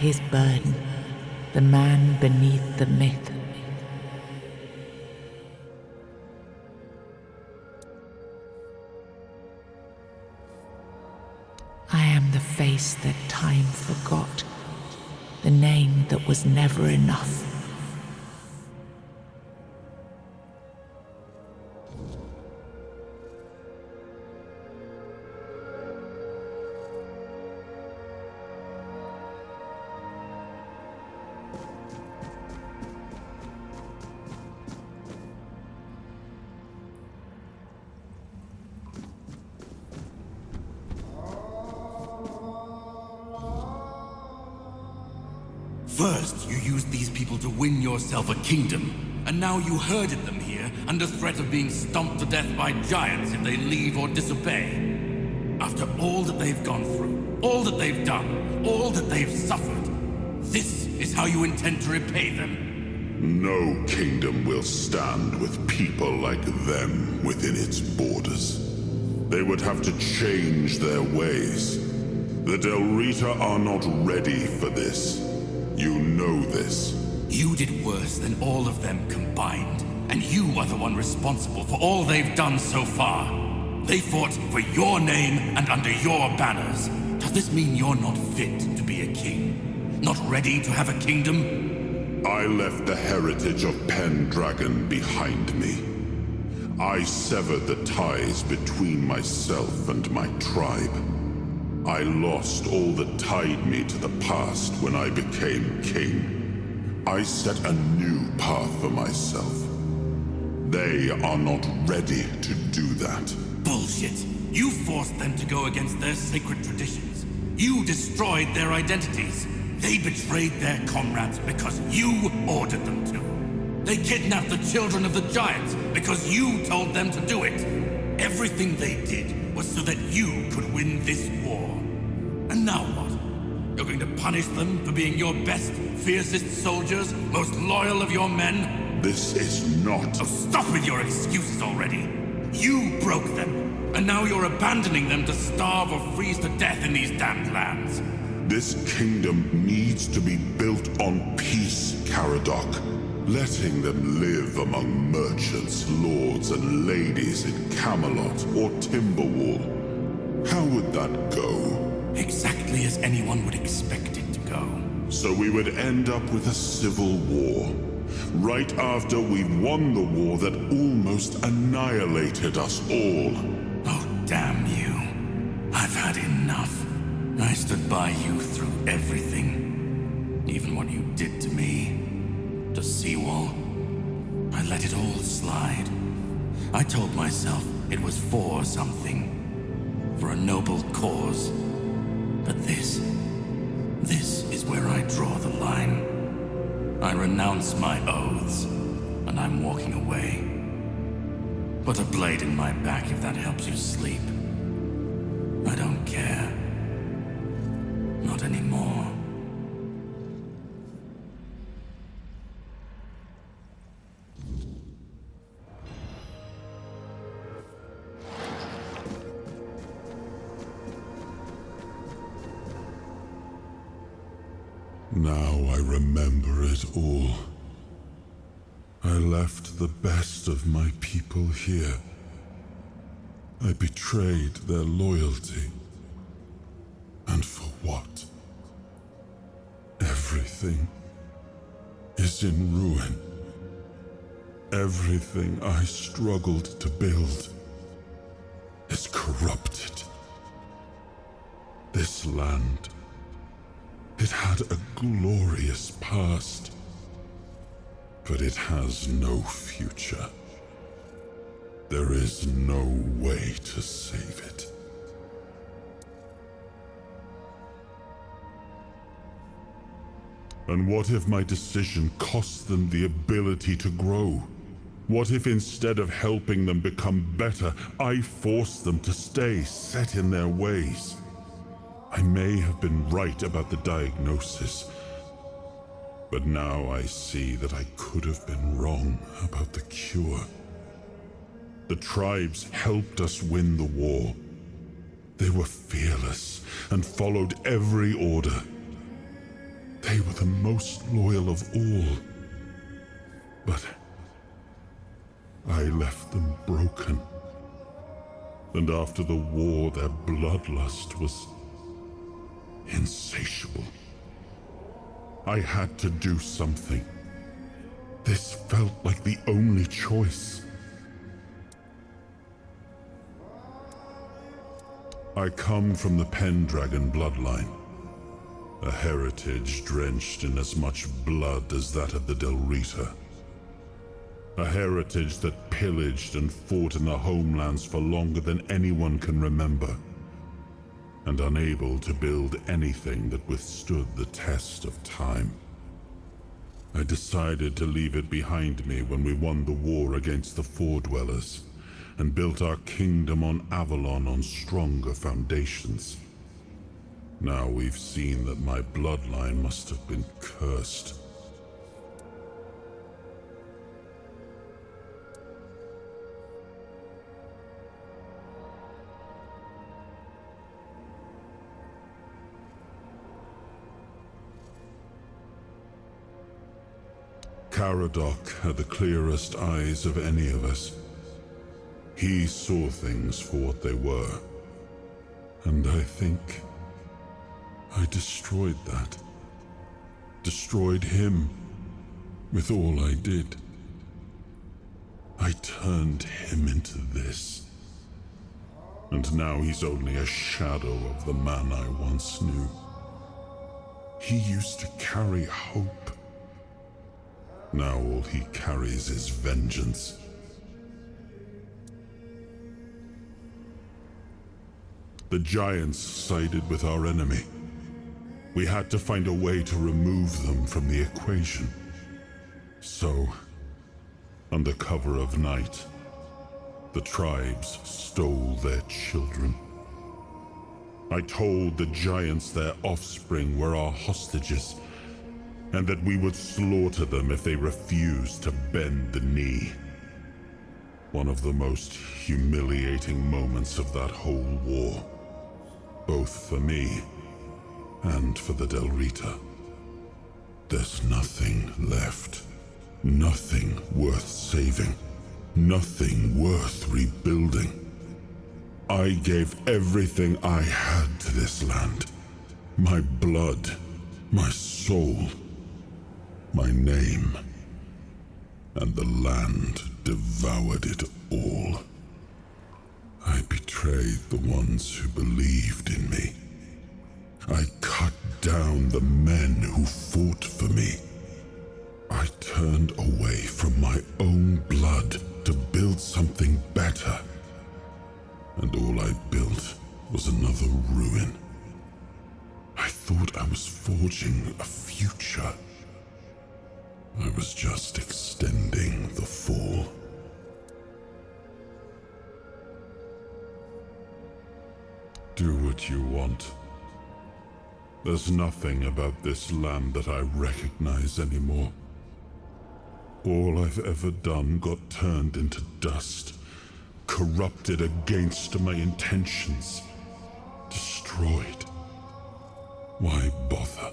his burden, the man beneath the myth. I am the face that time forgot, the name that was never enough. First, you used these people to win yourself a kingdom, and now you herded them here under threat of being stomped to death by giants if they leave or disobey. After all that they've gone through, all that they've done, all that they've suffered, this is how you intend to repay them? No kingdom will stand with people like them within its borders. They would have to change their ways. The Del Rita are not ready for this. You know this. You did worse than all of them combined, and you are the one responsible for all they've done so far. They fought for your name and under your banners. Does this mean you're not fit to be a king? Not ready to have a kingdom? I left the heritage of Pendragon behind me. I severed the ties between myself and my tribe. I lost all that tied me to the past when I became king. I set a new path for myself. They are not ready to do that. Bullshit. You forced them to go against their sacred traditions. You destroyed their identities. They betrayed their comrades because you ordered them to. They kidnapped the children of the giants because you told them to do it. Everything they did was so that you could win this war. And now what? You're going to punish them for being your best, fiercest soldiers, most loyal of your men? This is not... Oh, stop with your excuses already. You broke them, and now you're abandoning them to starve or freeze to death in these damned lands. This kingdom needs to be built on peace, Caradoc. Letting them live among merchants, lords, and ladies in Camelot or Timberwall. How would that go? Exactly as anyone would expect it to go. So we would end up with a civil war. Right after we won the war that almost annihilated us all. Oh, damn you. I've had enough. I stood by you through everything. Even what you did to me. To Seawall. I let it all slide. I told myself it was for something. For a noble cause. But this is where I draw the line. I renounce my oaths, and I'm walking away. Put a blade in my back if that helps you sleep. I don't care. Not anymore. Now I remember it all. I left the best of my people here. I betrayed their loyalty. And for what? Everything is in ruin. Everything I struggled to build is corrupted. This land, it had a glorious past, but it has no future. There is no way to save it. And what if my decision cost them the ability to grow? What if instead of helping them become better, I forced them to stay set in their ways? I may have been right about the diagnosis, but now I see that I could have been wrong about the cure. The tribes helped us win the war. They were fearless and followed every order. They were the most loyal of all. But I left them broken. And after the war, their bloodlust was insatiable. I had to do something. This felt like the only choice. I come from the Pendragon bloodline, a heritage drenched in as much blood as that of the Del Rita. A heritage that pillaged and fought in the homelands for longer than anyone can remember, and unable to build anything that withstood the test of time. I decided to leave it behind me when we won the war against the Four-Dwellers, and built our kingdom on Avalon on stronger foundations. Now we've seen that my bloodline must have been cursed. Caradoc had the clearest eyes of any of us. He saw things for what they were. And I think I destroyed that. Destroyed him with all I did. I turned him into this. And now he's only a shadow of the man I once knew. He used to carry hope. Now all he carries is vengeance. The giants sided with our enemy. We had to find a way to remove them from the equation. So, under cover of night, the tribes stole their children. I told the giants their offspring were our hostages, and that we would slaughter them if they refused to bend the knee. One of the most humiliating moments of that whole war, both for me and for the Del Rita. There's nothing left. Nothing worth saving. Nothing worth rebuilding. I gave everything I had to this land. My blood, my soul, my name, and the land devoured it all. I betrayed the ones who believed in me. I cut down the men who fought for me. I turned away from my own blood to build something better. And all I built was another ruin. I thought I was forging a future. I was just extending the fall. Do what you want. There's nothing about this land that I recognize anymore. All I've ever done got turned into dust, corrupted against my intentions, destroyed. Why bother?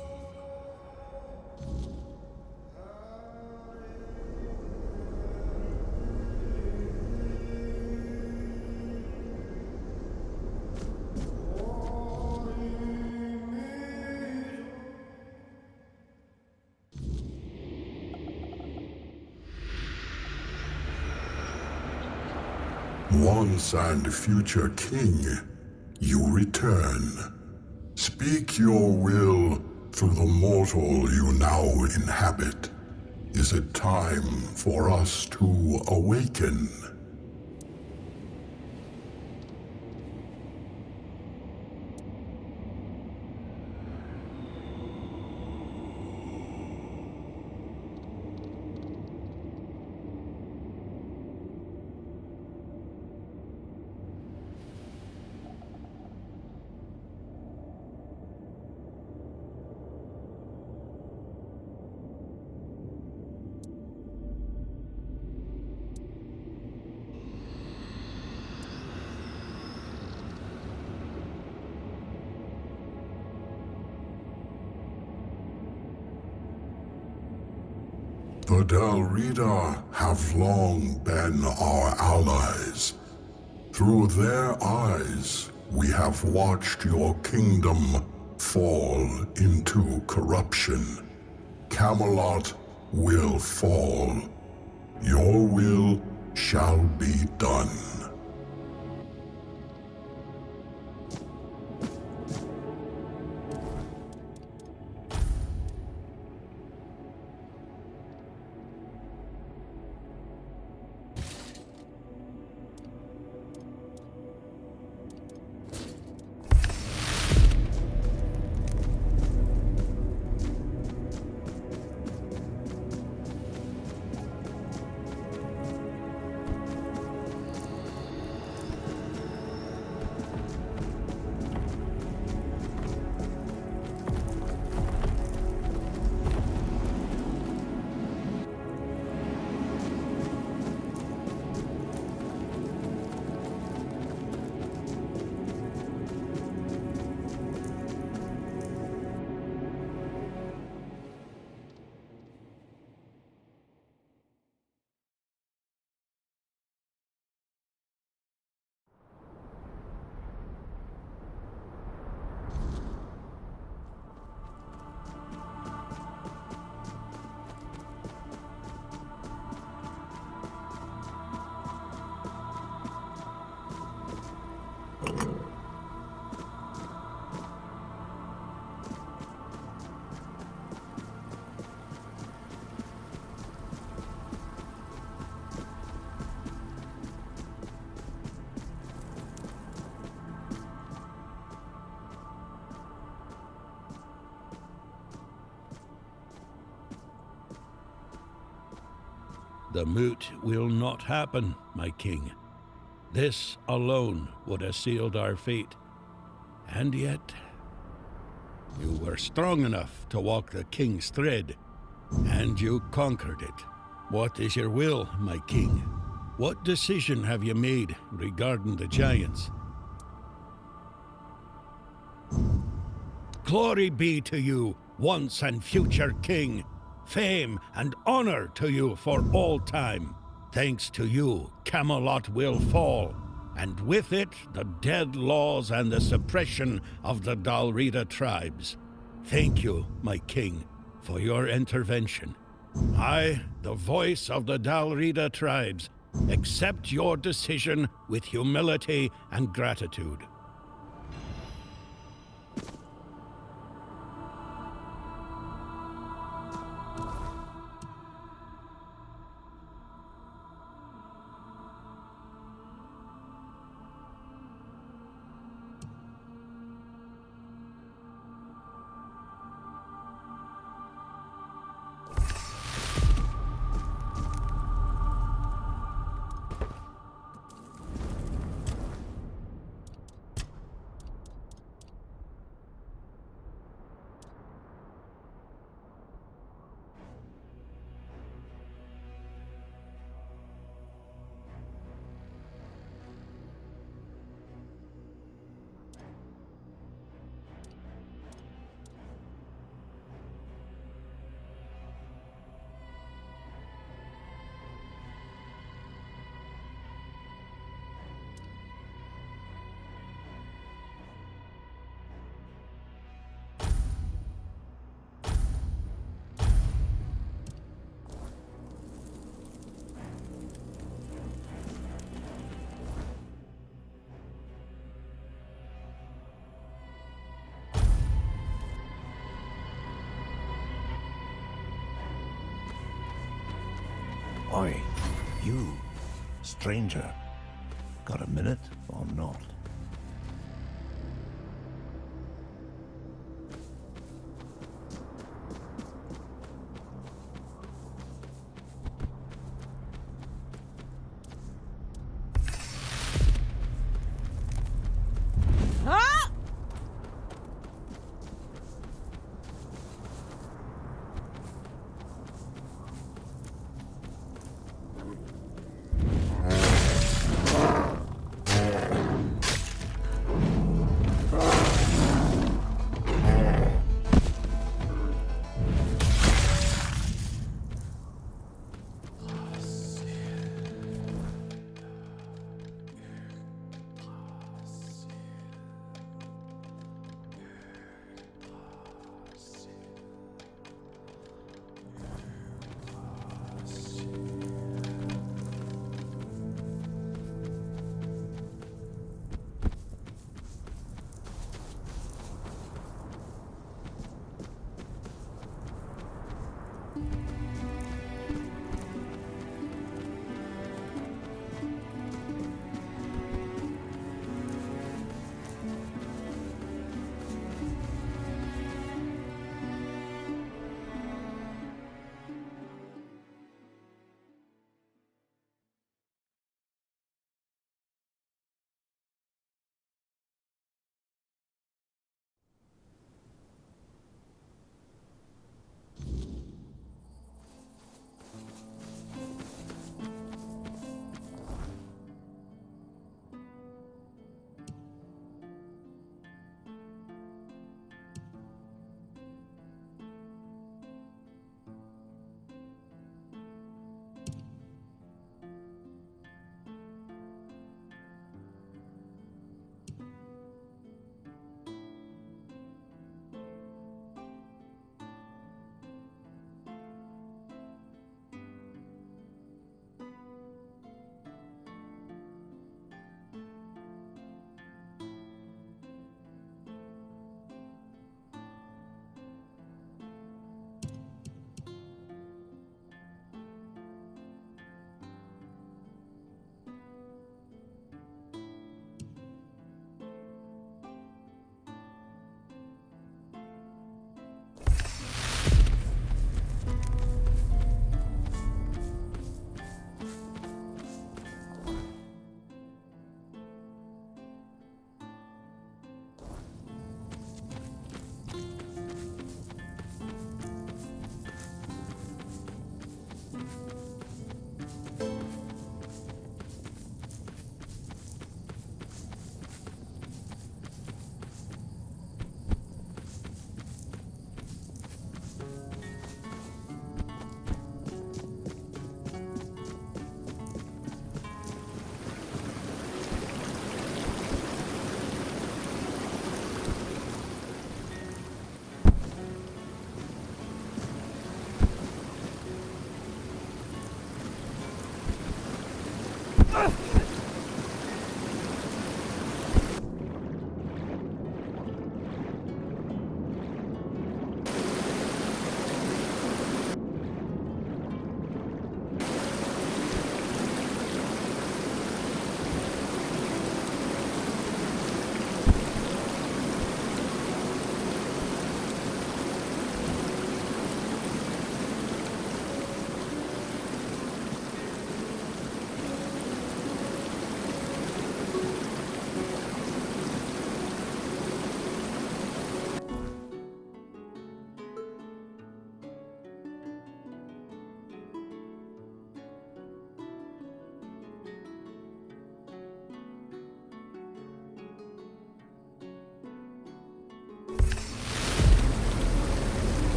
Once and future king, you return. Speak your will through the mortal you now inhabit. Is it time for us to awaken? The Dalrida have long been our allies. Through their eyes, we have watched your kingdom fall into corruption. Camelot will fall. Your will shall be done. The moot will not happen, my king. This alone would have sealed our fate. And yet, you were strong enough to walk the king's thread, and you conquered it. What is your will, my king? What decision have you made regarding the giants? Glory be to you, once and future king. Fame and honor to you for all time. Thanks to you, Camelot will fall, and with it, the dead laws and the suppression of the Dalrida tribes. Thank you, my king, for your intervention. I, the voice of the Dalrida tribes, accept your decision with humility and gratitude. Oi, you, stranger, got a minute or not?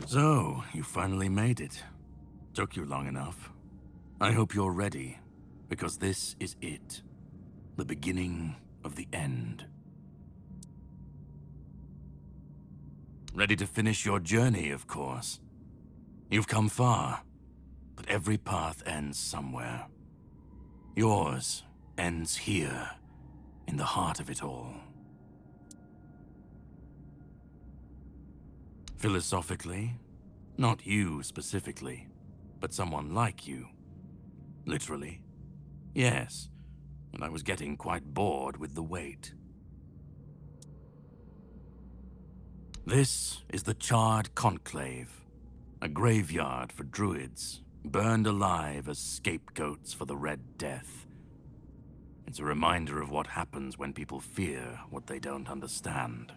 So, you finally made it. Took you long enough. I hope you're ready, because this is it. The beginning of the end. Ready to finish your journey, of course. You've come far, but every path ends somewhere. Yours ends here, in the heart of it all. Philosophically, not you specifically, but someone like you. Literally, yes, and I was getting quite bored with the wait. This is the Charred Conclave, a graveyard for druids, burned alive as scapegoats for the Red Death. It's a reminder of what happens when people fear what they don't understand.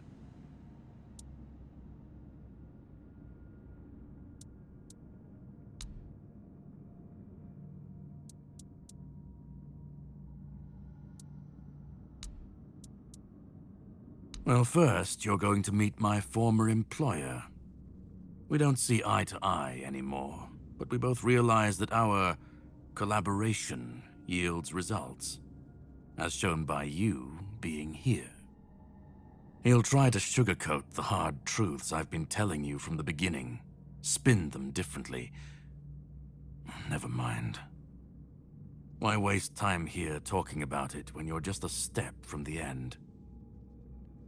Well, first, you're going to meet my former employer. We don't see eye to eye anymore, but we both realize that our collaboration yields results, as shown by you being here. He'll try to sugarcoat the hard truths I've been telling you from the beginning, spin them differently. Never mind. Why waste time here talking about it when you're just a step from the end?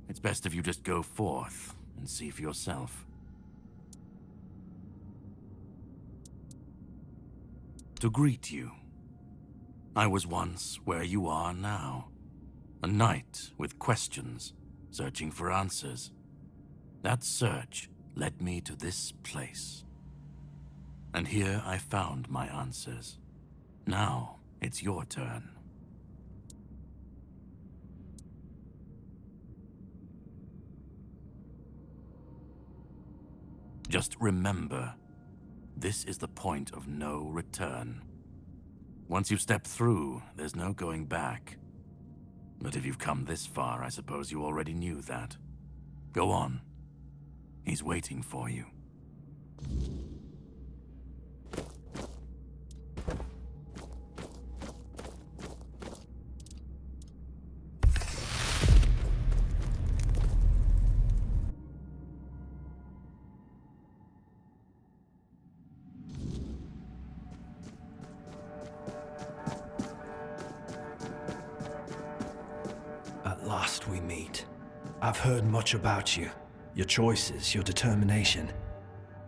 It's best if you just go forth and see for yourself. To greet you. I was once where you are now. A knight with questions, searching for answers. That search led me to this place. And here I found my answers. Now it's your turn. Just remember, this is the point of no return. Once you've stepped through, there's no going back. But if you've come this far, I suppose you already knew that. Go on. He's waiting for you. At last we meet. I've heard much about you. Your choices, your determination.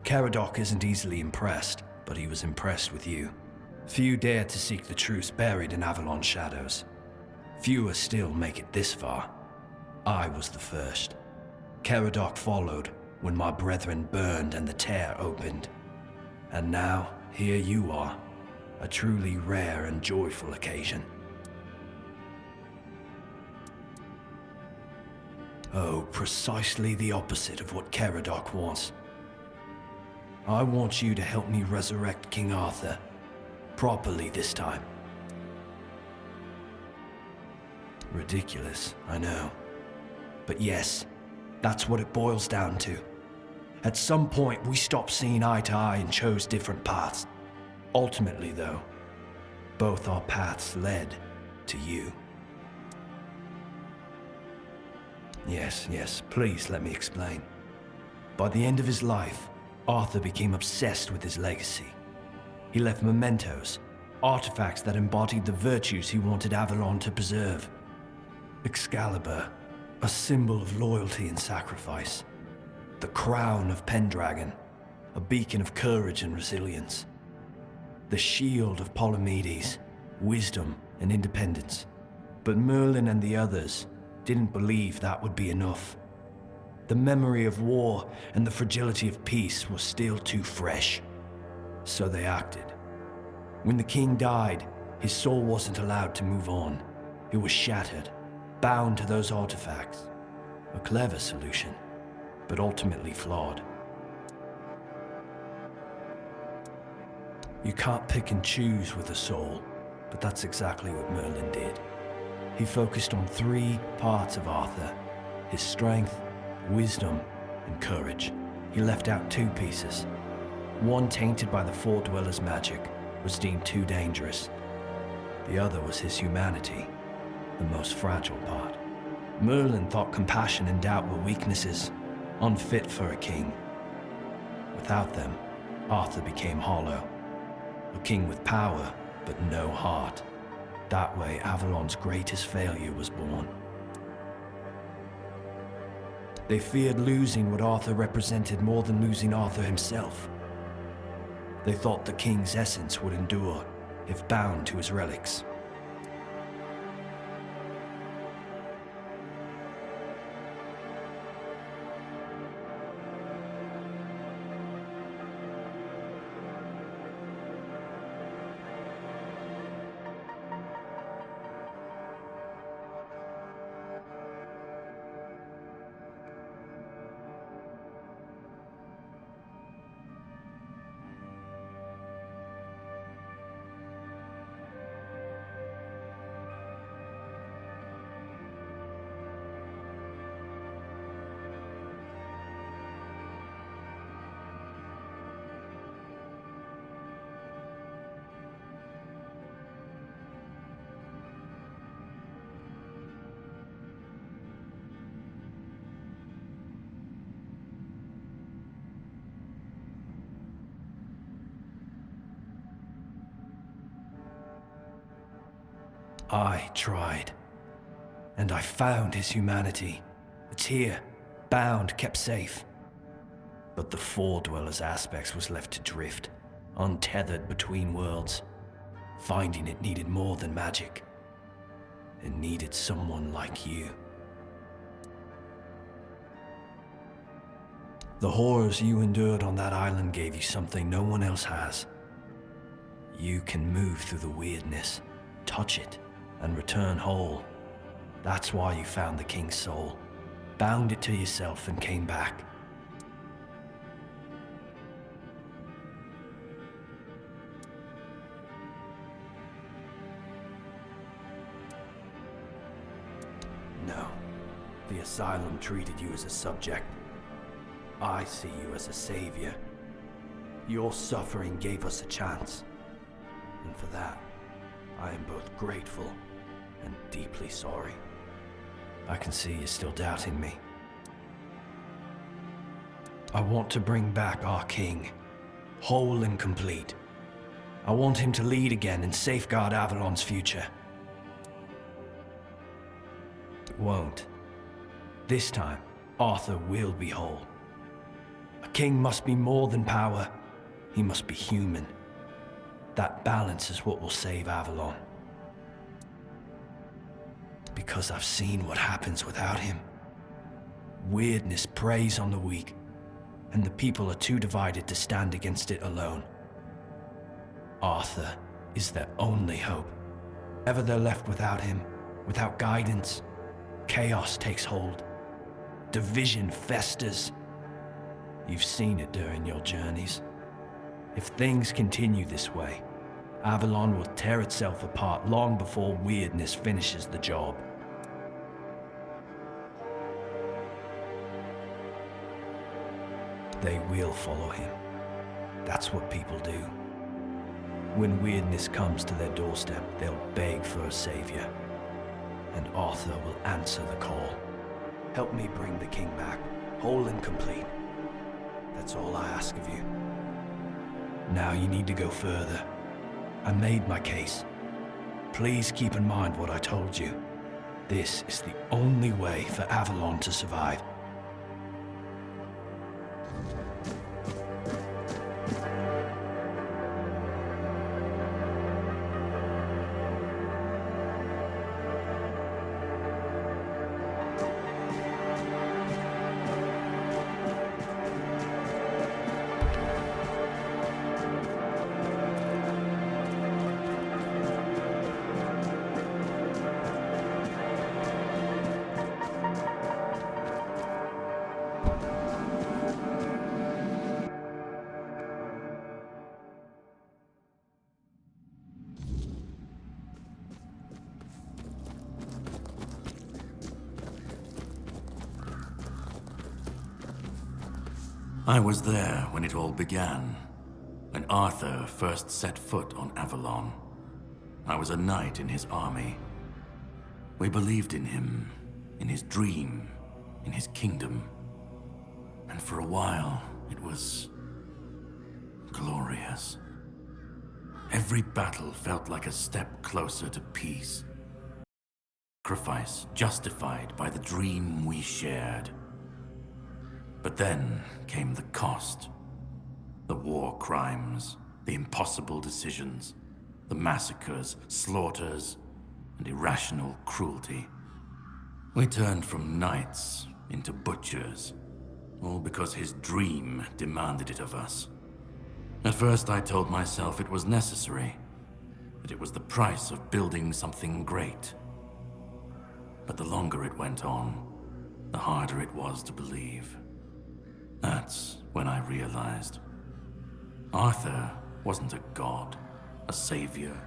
Caradoc isn't easily impressed, but he was impressed with you. Few dare to seek the truths buried in Avalon's shadows. Fewer still make it this far. I was the first. Caradoc followed when my brethren burned and the tear opened. And now, here you are. A truly rare and joyful occasion. Oh, precisely the opposite of what Caradoc wants. I want you to help me resurrect King Arthur. Properly this time. Ridiculous, I know. But yes, that's what it boils down to. At some point, we stopped seeing eye to eye and chose different paths. Ultimately, though, both our paths led to you. Yes, please let me explain. By the end of his life, Arthur became obsessed with his legacy. He left mementos, artifacts that embodied the virtues he wanted Avalon to preserve. Excalibur, a symbol of loyalty and sacrifice. The crown of Pendragon, a beacon of courage and resilience. The shield of Palamedes, wisdom and independence. But Merlin and the others didn't believe that would be enough. The memory of war and the fragility of peace was still too fresh. So they acted. When the king died, his soul wasn't allowed to move on. It was shattered, bound to those artifacts. A clever solution, but ultimately flawed. You can't pick and choose with a soul, but that's exactly what Merlin did. He focused on 3 parts of Arthur: his strength, wisdom, and courage. He left out 2 pieces. One, tainted by the Four Dwellers' magic, was deemed too dangerous. The other was his humanity, the most fragile part. Merlin thought compassion and doubt were weaknesses, unfit for a king. Without them, Arthur became hollow. A king with power, but no heart. That way, Avalon's greatest failure was born. They feared losing what Arthur represented more than losing Arthur himself. They thought the king's essence would endure if bound to his relics. I tried. And I found his humanity. It's here, bound, kept safe. But the Four Dwellers' aspects was left to drift, untethered between worlds. Finding it needed more than magic. It needed someone like you. The horrors you endured on that island gave you something no one else has. You can move through the weirdness, touch it, and return whole. That's why you found the king's soul, bound it to yourself, and came back. No, the asylum treated you as a subject. I see you as a savior. Your suffering gave us a chance, and for that, I am both grateful and deeply sorry. I can see you're still doubting me. I want to bring back our king, whole and complete. I want him to lead again and safeguard Avalon's future. It won't. This time, Arthur will be whole. A king must be more than power. He must be human. That balance is what will save Avalon. Because I've seen what happens without him. Weirdness preys on the weak, and the people are too divided to stand against it alone. Arthur is their only hope. Ever they're left without him, without guidance, chaos takes hold. Division festers. You've seen it during your journeys. If things continue this way, Avalon will tear itself apart long before weirdness finishes the job. They will follow him. That's what people do. When weirdness comes to their doorstep, they'll beg for a savior. And Arthur will answer the call. Help me bring the king back, whole and complete. That's all I ask of you. Now you need to go further. I made my case. Please keep in mind what I told you. This is the only way for Avalon to survive. I was there when it all began, when Arthur first set foot on Avalon. I was a knight in his army. We believed in him, in his dream, in his kingdom. And for a while, it was glorious. Every battle felt like a step closer to peace. Sacrifice justified by the dream we shared. But then came the cost. The war crimes, the impossible decisions, the massacres, slaughters, and irrational cruelty. We turned from knights into butchers, all because his dream demanded it of us. At first I told myself it was necessary, that it was the price of building something great. But the longer it went on, the harder it was to believe. That's when I realized Arthur wasn't a god, a savior,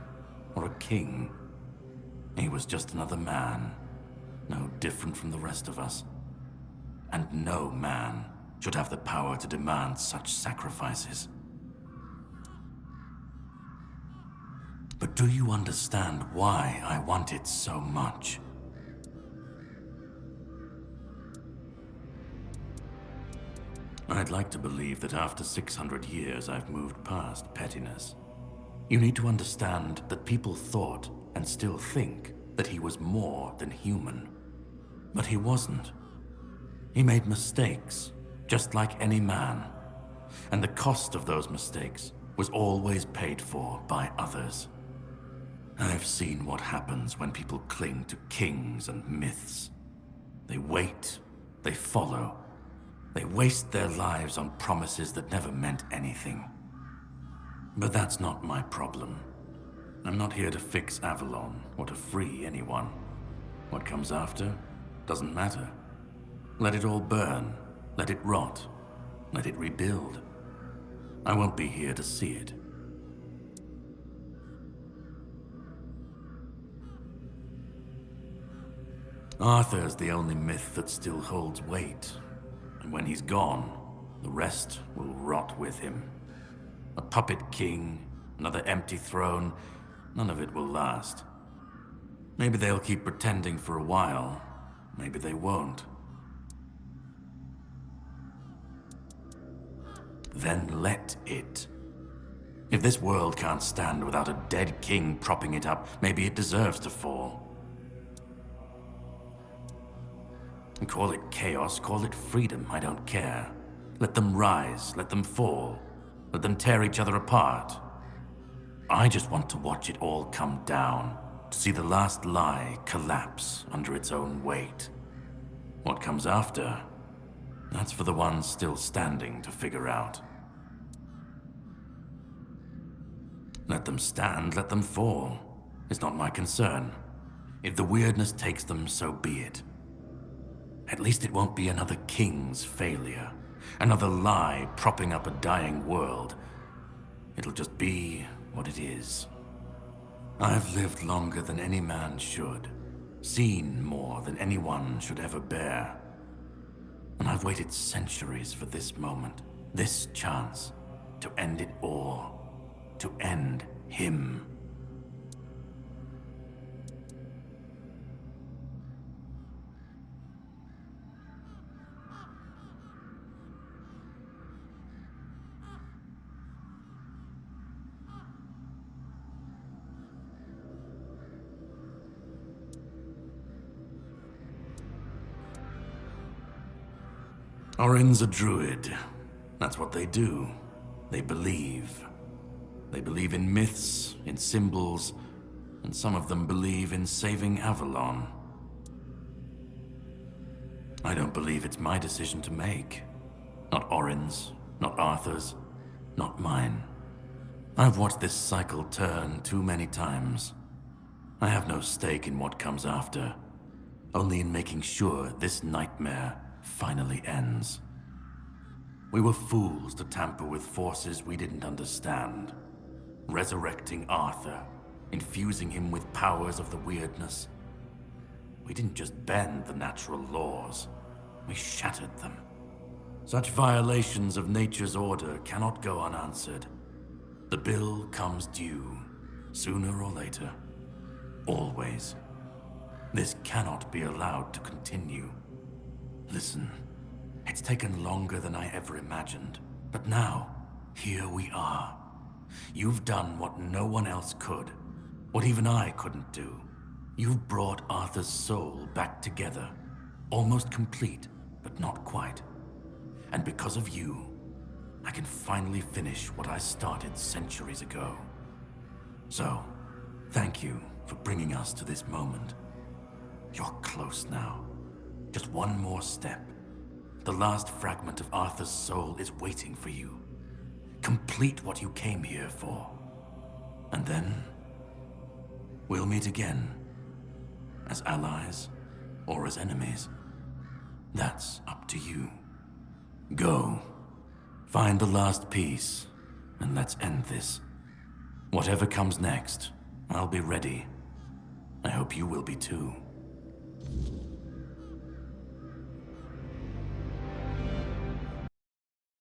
or a king. He was just another man, no different from the rest of us. And no man should have the power to demand such sacrifices. But do you understand why I want it so much? I'd like to believe that after 600 years I've moved past pettiness. You need to understand that people thought, and still think, that he was more than human. But he wasn't. He made mistakes, just like any man. And the cost of those mistakes was always paid for by others. I've seen what happens when people cling to kings and myths. They wait, they follow. They waste their lives on promises that never meant anything. But that's not my problem. I'm not here to fix Avalon or to free anyone. What comes after doesn't matter. Let it all burn. Let it rot. Let it rebuild. I won't be here to see it. Arthur's the only myth that still holds weight. And when he's gone, the rest will rot with him. A puppet king, another empty throne, none of it will last. Maybe they'll keep pretending for a while, maybe they won't. Then let it. If this world can't stand without a dead king propping it up, maybe it deserves to fall. Call it chaos, call it freedom, I don't care. Let them rise, let them fall. Let them tear each other apart. I just want to watch it all come down, to see the last lie collapse under its own weight. What comes after? That's for the ones still standing to figure out. Let them stand, let them fall. It's not my concern. If the weirdness takes them, so be it. At least it won't be another king's failure. Another lie propping up a dying world. It'll just be what it is. I've lived longer than any man should. Seen more than anyone should ever bear. And I've waited centuries for this moment. This chance. To end it all. To end him. Orin's a druid. That's what they do. They believe. They believe in myths, in symbols, and some of them believe in saving Avalon. I don't believe it's my decision to make. Not Orin's, not Arthur's, not mine. I've watched this cycle turn too many times. I have no stake in what comes after, only in making sure this nightmare finally ends. We were fools to tamper with forces we didn't understand. Resurrecting Arthur, infusing him with powers of the weirdness. We didn't just bend the natural laws, we shattered them. Such violations of nature's order cannot go unanswered. The bill comes due, sooner or later. Always. This cannot be allowed to continue. Listen, it's taken longer than I ever imagined, but now, here we are. You've done what no one else could, what even I couldn't do. You've brought Arthur's soul back together, almost complete, but not quite. And because of you, I can finally finish what I started centuries ago. So, thank you for bringing us to this moment. You're close now. Just one more step. The last fragment of Arthur's soul is waiting for you. Complete what you came here for. And then, we'll meet again. As allies, or as enemies. That's up to you. Go. Find the last piece, and let's end this. Whatever comes next, I'll be ready. I hope you will be too.